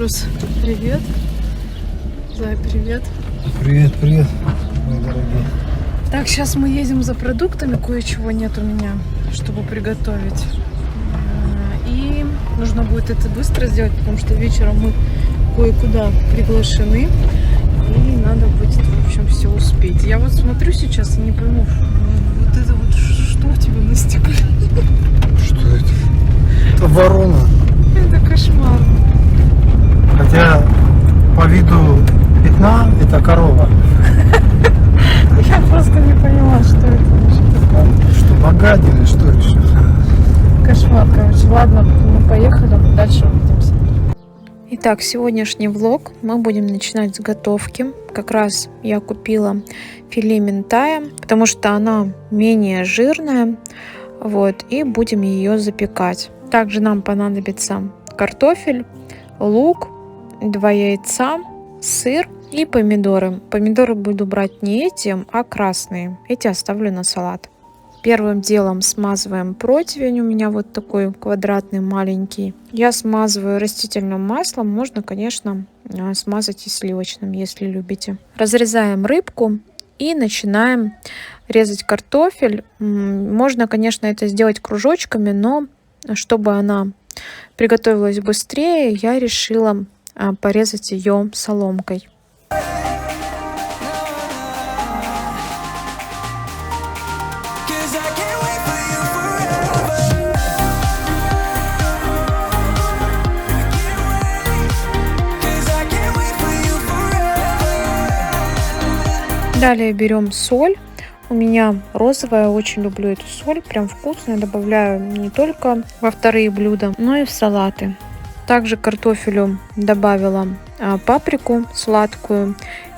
Петрус, привет. Зай, привет. Привет, привет, мои дорогие. Так, сейчас мы едем за продуктами, кое-чего нет у меня, чтобы приготовить. И нужно будет это быстро сделать, потому что вечером мы кое-куда приглашены. И надо будет, в общем, все успеть. Я вот смотрю сейчас и не пойму, вот это вот что у тебя на стекле? Что это? Это ворона. Это кошмар. Хотя по виду пятна это корова. Я просто не поняла, что это вообще такое. Что, богат или что еще? Кошмар, короче. Ладно, мы поехали, дальше увидимся. Итак, сегодняшний влог мы будем начинать с готовки. Как раз я купила филе минтая, потому что она менее жирная. Вот, и будем ее запекать. Также нам понадобится картофель, лук, 2 яйца, сыр и помидоры. Помидоры буду брать не эти, а красные. Эти оставлю на салат. Первым делом смазываем противень. У меня вот такой квадратный, маленький. Я смазываю растительным маслом. Можно, конечно, смазать и сливочным, если любите. Разрезаем рыбку и начинаем резать картофель. Можно, конечно, это сделать кружочками, но чтобы она приготовилась быстрее, я решила порезать ее соломкой. Далее берем соль. У меня розовая, очень люблю эту соль, прям вкусная. Добавляю не только во вторые блюда, но и в салаты. Также к картофелю добавила паприку сладкую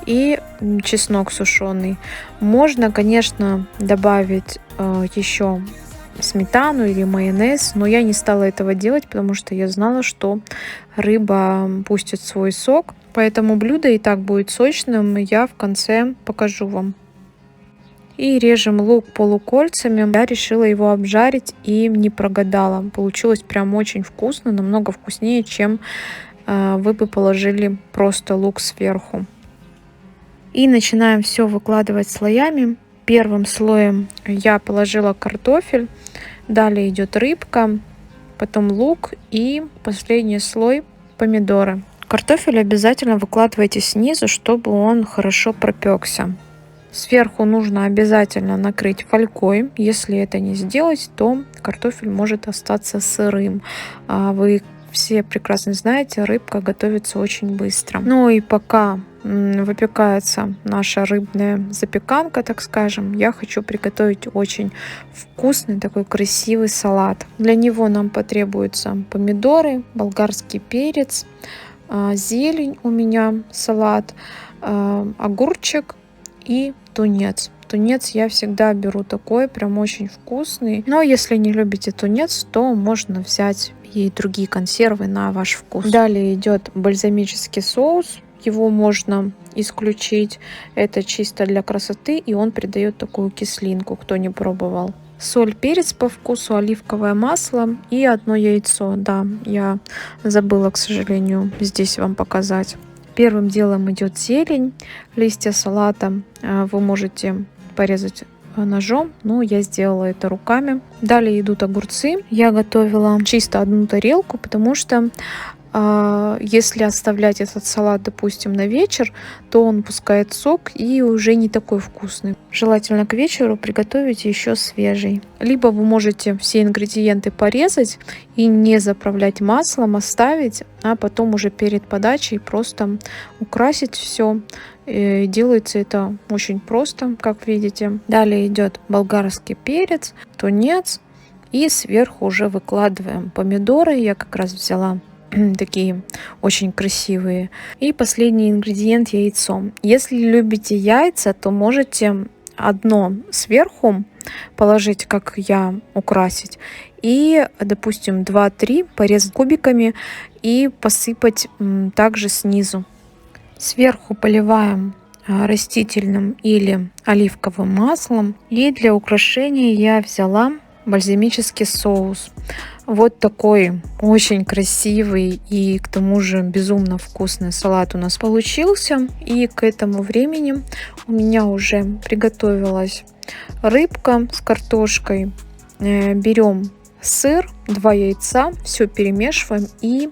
и чеснок сушеный. Можно, конечно, добавить еще сметану или майонез, но я не стала этого делать, потому что я знала, что рыба пустит свой сок. Поэтому блюдо и так будет сочным, и я в конце покажу вам. И режем лук полукольцами. Я решила его обжарить и не прогадала. Получилось прям очень вкусно, намного вкуснее, чем вы бы положили просто лук сверху. И начинаем все выкладывать слоями. Первым слоем я положила картофель, далее идет рыбка, потом лук и последний слой помидоры. Картофель обязательно выкладывайте снизу, чтобы он хорошо пропекся. Сверху нужно обязательно накрыть фольгой. Если это не сделать, то картофель может остаться сырым. Вы все прекрасно знаете, рыбка готовится очень быстро. Ну и пока выпекается наша рыбная запеканка, так скажем, я хочу приготовить очень вкусный такой красивый салат. Для него нам потребуются помидоры, болгарский перец, зелень у меня салат, огурчик и тунец. Тунец я всегда беру такой, прям очень вкусный. Но если не любите тунец, то можно взять и другие консервы на ваш вкус. Далее идет бальзамический соус. Его можно исключить. Это чисто для красоты, и он придает такую кислинку, кто не пробовал. Соль, перец по вкусу, оливковое масло и 1 яйцо. Да, я забыла, к сожалению, здесь вам показать. Первым делом идет зелень, листья салата. Вы можете порезать ножом, но я сделала это руками. Далее идут огурцы. Я готовила чисто 1 тарелку, потому что если оставлять этот салат, допустим, на вечер, то он пускает сок и уже не такой вкусный. Желательно к вечеру приготовить еще свежий. Либо вы можете все ингредиенты порезать и не заправлять маслом, оставить, а потом уже перед подачей просто украсить все. И делается это очень просто, как видите. Далее идет болгарский перец, тунец, и сверху уже выкладываем помидоры. Я как раз взяла такие очень красивые. И последний ингредиент — яйцо. Если любите яйца, то можете 1 сверху положить, как я, украсить, и, допустим, 2-3 порезать кубиками и посыпать также снизу. Сверху поливаем растительным или оливковым маслом. И для украшения я взяла бальзамический соус. Вот такой очень красивый и к тому же безумно вкусный салат у нас получился. И к этому времени у меня уже приготовилась рыбка с картошкой. Берем сыр, 2 яйца, все перемешиваем и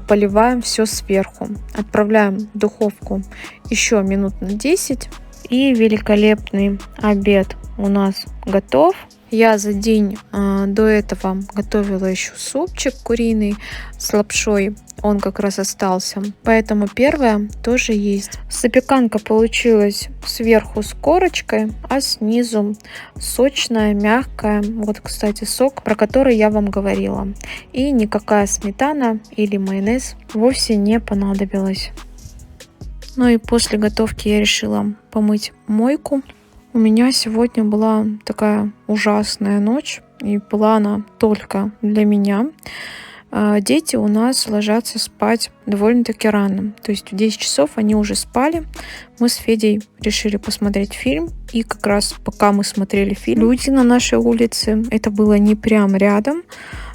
поливаем все сверху. Отправляем в духовку еще минут на 10. И великолепный обед у нас готов. Я за день до этого готовила еще супчик куриный с лапшой. Он как раз остался. Поэтому первое тоже есть. Запеканка получилась сверху с корочкой, а снизу сочная, мягкая. Вот, кстати, сок, про который я вам говорила. И никакая сметана или майонез вовсе не понадобилась. Ну и после готовки я решила помыть мойку. У меня сегодня была такая ужасная ночь, и была она только для меня. Дети у нас ложатся спать довольно-таки рано, то есть в 10 часов они уже спали. Мы с Федей решили посмотреть фильм, и как раз пока мы смотрели фильм, люди на нашей улице, это было не прям рядом,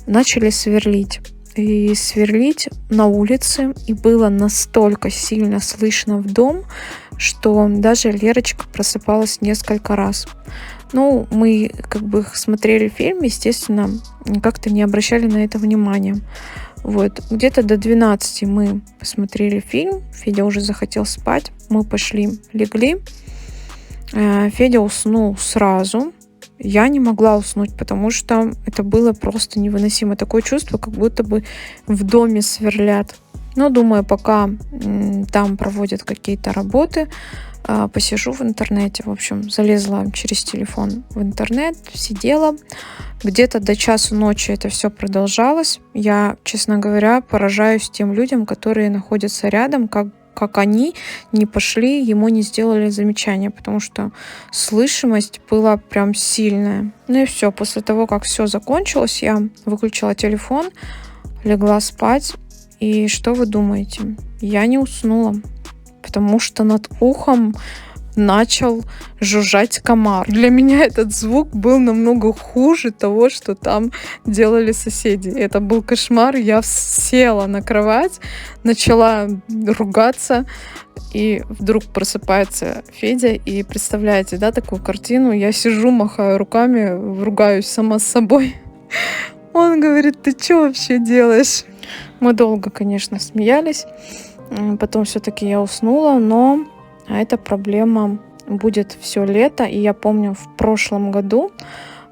начали сверлить. И сверлить на улице, и было настолько сильно слышно в дом, что даже Лерочка просыпалась несколько раз. Ну, мы как бы смотрели фильм, естественно, как-то не обращали на это внимания. Вот, где-то до 12 мы посмотрели фильм, Федя уже захотел спать, мы пошли, легли, Федя уснул сразу. Я не могла уснуть, потому что это было просто невыносимо. Такое чувство, как будто бы в доме сверлят. Но думаю, пока там проводят какие-то работы, посижу в интернете. В общем, залезла через телефон в интернет, сидела. Где-то до часу ночи это все продолжалось. Я, честно говоря, поражаюсь тем людям, которые находятся рядом, как они не пошли, ему не сделали замечания, потому что слышимость была прям сильная. Ну и все, после того, как все закончилось, я выключила телефон, легла спать, и что вы думаете? Я не уснула, потому что над ухом начал жужжать комар. Для меня этот звук был намного хуже того, что там делали соседи. Это был кошмар. Я села на кровать, начала ругаться, и вдруг просыпается Федя, и представляете, да, такую картину? Я сижу, махаю руками, ругаюсь сама с собой. Он говорит: ты что вообще делаешь? Мы долго, конечно, смеялись. Потом все-таки я уснула, но эта проблема будет все лето. И я помню, в прошлом году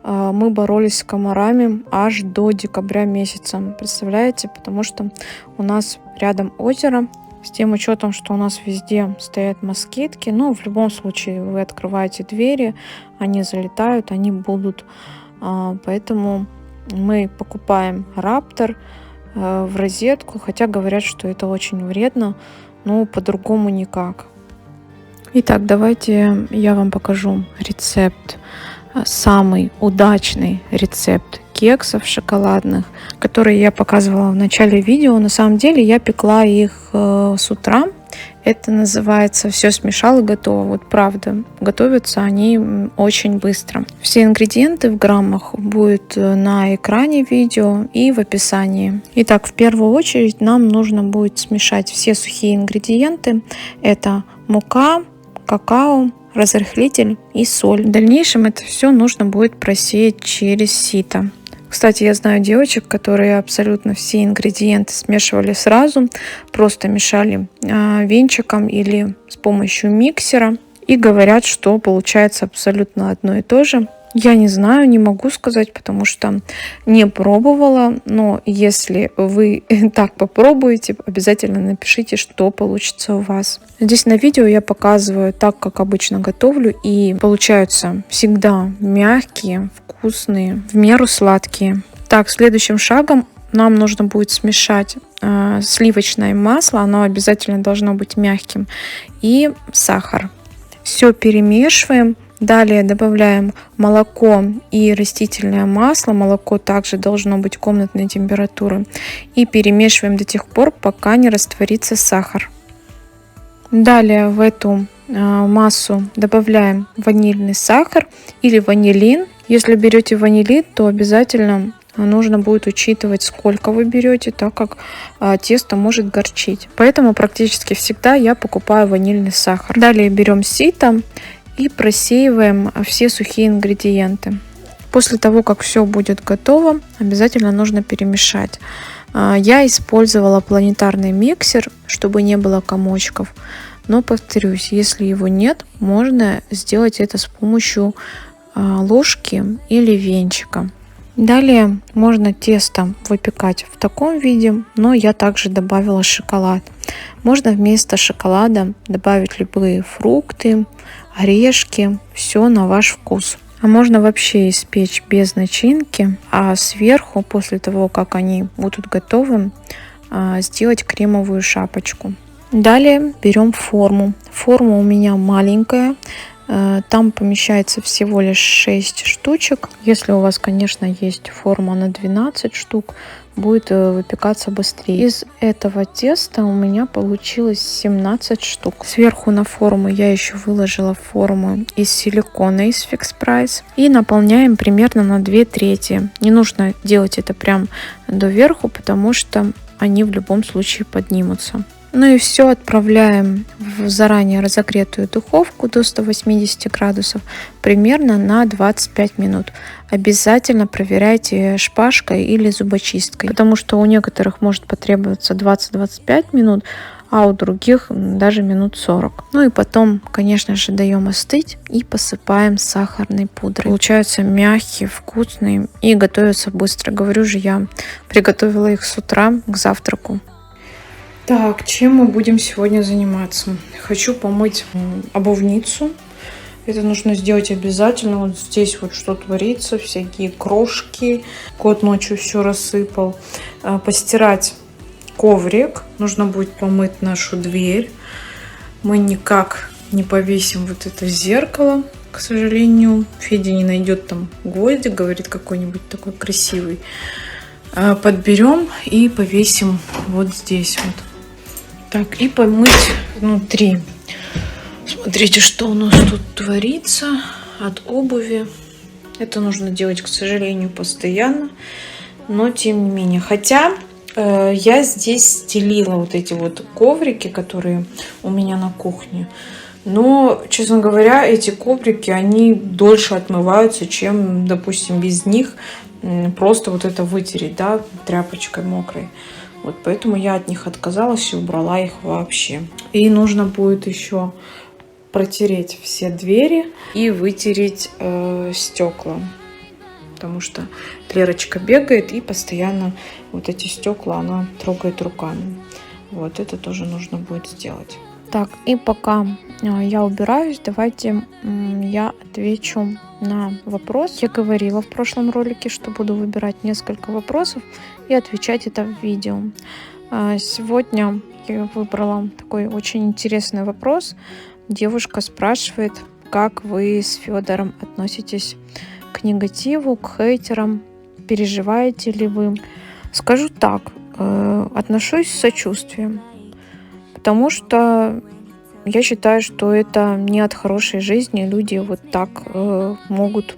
мы боролись с комарами аж до декабря месяца. Представляете? Потому что у нас рядом озеро. С тем учетом, что у нас везде стоят москитки. Но в любом случае вы открываете двери, они залетают, они будут. Поэтому мы покупаем Раптор в розетку. Хотя говорят, что это очень вредно. Но по-другому никак. Итак, давайте я вам покажу рецепт, самый удачный рецепт кексов шоколадных, которые я показывала в начале видео. На самом деле я пекла их с утра. Это называется «Все смешал и готово». Вот правда, готовятся они очень быстро. Все ингредиенты в граммах будут на экране видео и в описании. Итак, в первую очередь нам нужно будет смешать все сухие ингредиенты. Это мука, какао, разрыхлитель и соль. В дальнейшем это все нужно будет просеять через сито. Кстати, я знаю девочек, которые абсолютно все ингредиенты смешивали сразу, просто мешали венчиком или с помощью миксера, и говорят, что получается абсолютно одно и то же. Я не знаю, не могу сказать, потому что не пробовала, но если вы так попробуете, обязательно напишите, что получится у вас. Здесь на видео я показываю так, как обычно готовлю, и получаются всегда мягкие, вкусные, в меру сладкие. Так, следующим шагом нам нужно будет смешать сливочное масло, оно обязательно должно быть мягким, и сахар. Все перемешиваем. Далее добавляем молоко и растительное масло. Молоко также должно быть комнатной температуры. И перемешиваем до тех пор, пока не растворится сахар. Далее в эту массу добавляем ванильный сахар или ванилин. Если берете ванилин, то обязательно нужно будет учитывать, сколько вы берете, так как тесто может горчить. Поэтому практически всегда я покупаю ванильный сахар. Далее берем сито и просеиваем все сухие ингредиенты. После того, как все будет готово, обязательно нужно перемешать. Я использовала планетарный миксер, чтобы не было комочков. Но повторюсь, если его нет, можно сделать это с помощью ложки или венчика. Далее можно тесто выпекать в таком виде, но я также добавила шоколад. Можно вместо шоколада добавить любые фрукты, орешки, все на ваш вкус. А можно вообще испечь без начинки, а сверху, после того, как они будут готовы, сделать кремовую шапочку. Далее берем форму. Форма у меня маленькая. Там помещается всего лишь 6 штучек. Если у вас, конечно, есть форма на 12 штук, будет выпекаться быстрее. Из этого теста у меня получилось 17 штук. Сверху на форму я еще выложила форму из силикона из Fix Price. И наполняем примерно на 2/3. Не нужно делать это прям доверху, потому что они в любом случае поднимутся. Ну и все отправляем в заранее разогретую духовку до 180 градусов примерно на 25 минут. Обязательно проверяйте шпажкой или зубочисткой, потому что у некоторых может потребоваться 20-25 минут, а у других даже минут 40. Ну и потом, конечно же, даем остыть и посыпаем сахарной пудрой. Получаются мягкие, вкусные и готовятся быстро. Говорю же, я приготовила их с утра к завтраку. Так, чем мы будем сегодня заниматься? Хочу помыть обувницу. Это нужно сделать обязательно. Вот здесь вот что творится, всякие крошки. Кот ночью все рассыпал. Постирать коврик. Нужно будет помыть нашу дверь. Мы никак не повесим вот это зеркало, к сожалению. Федя не найдет там гвоздик, говорит, какой-нибудь такой красивый. Подберем и повесим вот здесь вот. Так, и помыть внутри. Смотрите, что у нас тут творится от обуви. Это нужно делать, к сожалению, постоянно, но тем не менее. Хотя я здесь стелила вот эти вот коврики, которые у меня на кухне. Но, честно говоря, эти коврики, они дольше отмываются, чем, допустим, без них просто вот это вытереть, да, тряпочкой мокрой. Вот поэтому я от них отказалась и убрала их вообще. И нужно будет еще протереть все двери и вытереть стекла. Потому что Лерочка бегает и постоянно вот эти стекла она трогает руками. Вот это тоже нужно будет сделать. Так, и пока я убираюсь, давайте я отвечу на вопрос. Я говорила в прошлом ролике, что буду выбирать несколько вопросов и отвечать это в видео. Сегодня я выбрала такой очень интересный вопрос. Девушка спрашивает, как вы с Федором относитесь к негативу, к хейтерам, переживаете ли вы? Скажу так, отношусь с сочувствием, потому что я считаю, что это не от хорошей жизни. Люди вот так могут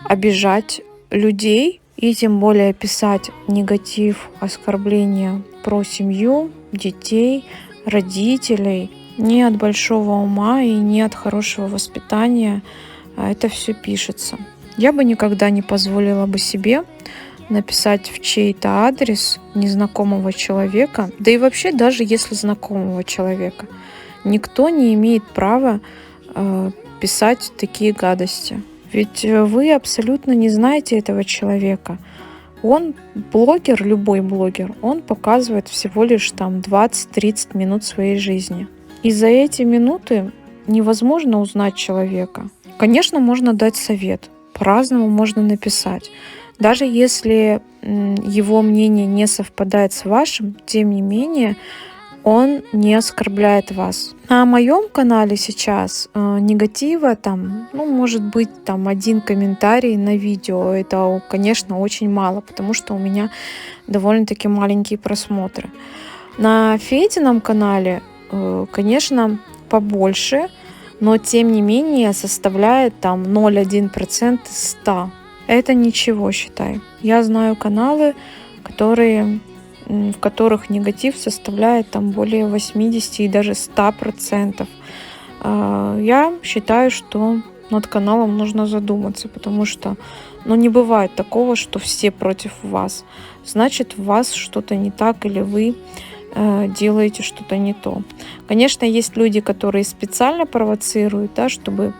обижать людей и тем более писать негатив, оскорбления про семью, детей, родителей. Не от большого ума и не от хорошего воспитания это все пишется. Я бы никогда не позволила бы себе написать в чей-то адрес незнакомого человека, да и вообще даже если знакомого человека. Никто не имеет права писать такие гадости. Ведь вы абсолютно не знаете этого человека. Он блогер, любой блогер, он показывает всего лишь там 20-30 минут своей жизни. И за эти минуты невозможно узнать человека. Конечно, можно дать совет, по-разному можно написать. Даже если его мнение не совпадает с вашим, тем не менее, он не оскорбляет вас. На моем канале сейчас негатива там, может быть, там 1 комментарий на видео. Это, конечно, очень мало, потому что у меня довольно-таки маленькие просмотры. На Федином канале, конечно, побольше, но тем не менее составляет там 0,1% из 100. это ничего, считай. Я знаю каналы, в которых негатив составляет там более 80 и даже 100%. Я считаю, что над каналом нужно задуматься, потому что не бывает такого, что все против вас. Значит, у вас что-то не так, или вы делаете что-то не то. Конечно, есть люди, которые специально провоцируют, да, чтобы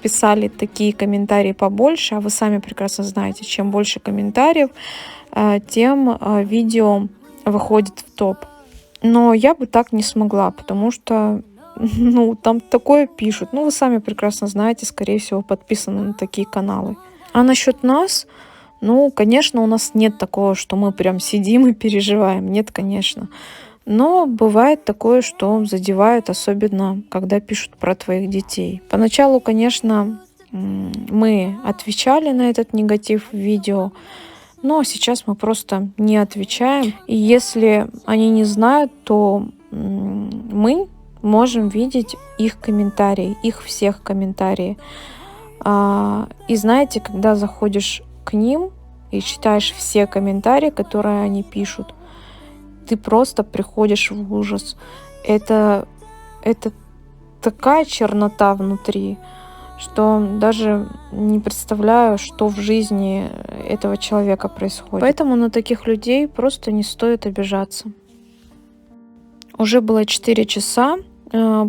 писали такие комментарии побольше, а вы сами прекрасно знаете, чем больше комментариев, тем видео выходит в топ. Но я бы так не смогла, потому что там такое пишут. Вы сами прекрасно знаете, скорее всего, подписаны на такие каналы. А насчет нас, конечно, у нас нет такого, что мы прям сидим и переживаем. Нет, конечно. Но бывает такое, что задевают, особенно когда пишут про твоих детей. Поначалу, конечно, мы отвечали на этот негатив в видео, но сейчас мы просто не отвечаем. И если они не знают, то мы можем видеть их комментарии, их всех комментарии. И знаете, когда заходишь к ним и читаешь все комментарии, которые они пишут, ты просто приходишь в ужас. Это такая чернота внутри, что даже не представляю, что в жизни этого человека происходит. Поэтому на таких людей просто не стоит обижаться. Уже было 4 часа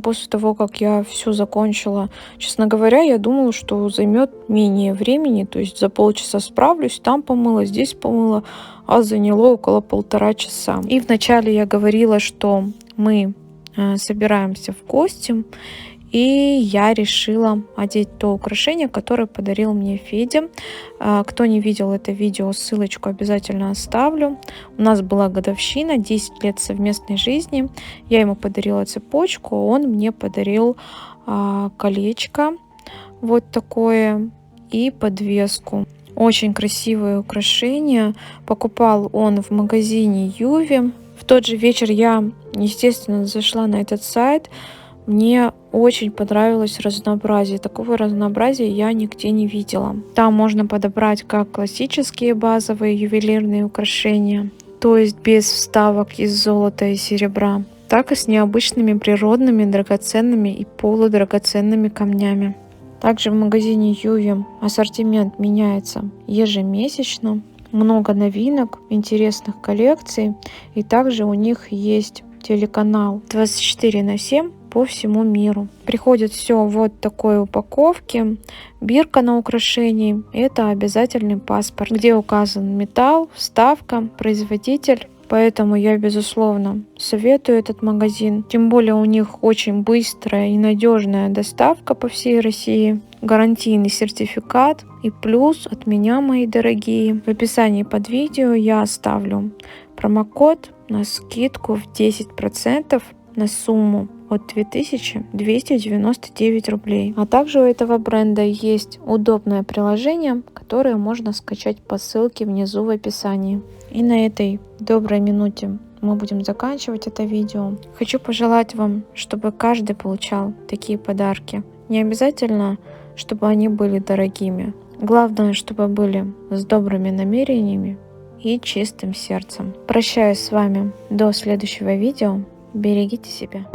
после того, как я все закончила. Честно говоря, я думала, что займет менее времени, то есть за полчаса справлюсь, там помыла, здесь помыла, а заняло около 1,5 часа. И вначале я говорила, что мы собираемся в гости, и я решила одеть то украшение, которое подарил мне Федя. Кто не видел это видео, ссылочку обязательно оставлю. У нас была годовщина, 10 лет совместной жизни. Я ему подарила цепочку, он мне подарил колечко вот такое и подвеску. Очень красивое украшение. Покупал он в магазине Юви. В тот же вечер я, естественно, зашла на этот сайт. Мне очень понравилось разнообразие. Такого разнообразия я нигде не видела. Там можно подобрать как классические базовые ювелирные украшения, то есть без вставок из золота и серебра, так и с необычными природными, драгоценными и полудрагоценными камнями. Также в магазине Юви ассортимент меняется ежемесячно. Много новинок, интересных коллекций. И также у них есть телеканал 24/7 по всему миру. Приходит все в вот такой упаковке. Бирка на украшении — это обязательный паспорт, где указан металл, вставка, производитель. Поэтому я, безусловно, советую этот магазин. Тем более у них очень быстрая и надежная доставка по всей России. Гарантийный сертификат. И плюс от меня, мои дорогие, в описании под видео я оставлю промокод на скидку в 10% на сумму от 2299 рублей. А также у этого бренда есть удобное приложение, которое можно скачать по ссылке внизу в описании. И на этой доброй минуте мы будем заканчивать это видео. Хочу пожелать вам, чтобы каждый получал такие подарки. Не обязательно, чтобы они были дорогими. Главное, чтобы были с добрыми намерениями и чистым сердцем. Прощаюсь с вами до следующего видео. Берегите себя.